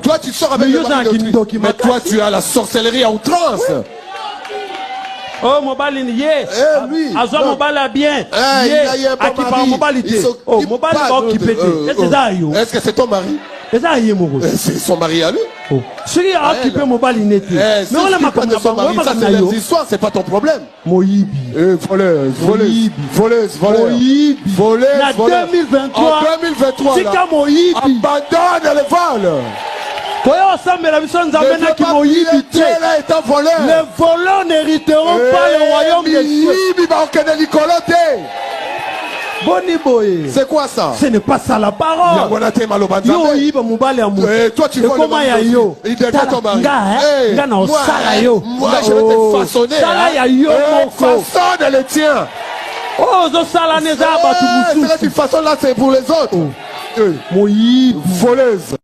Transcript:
Toi, tu sors avec le mari d'autrui. Mais toi, tu as la sorcellerie à outrance. Oh, mobile yé. Lui. Azo mobile bien. Il a pas mari. Oh, mobile va occuper. Est-ce que c'est ton mari? C'est son mari à lui. Celui a occupé mobile net. Mais on l'a pas de son mari. Ça, c'est les histoires, c'est pas ton problème. Moïbi. Voleuse. En 2023. En 2023. Tika Moïbi. Abandonne le vol. Les voleurs n'hériteront pas le royaume de Dieu. C'est quoi ça? Ce n'est pas ça la parole. Toi tu vois comment il y a yo? Il devient ton mari. Moi je vais te façonner. Façonne le tien. Oh, ça là tu façonnes là c'est pour les autres. Moïbi. Voleuse.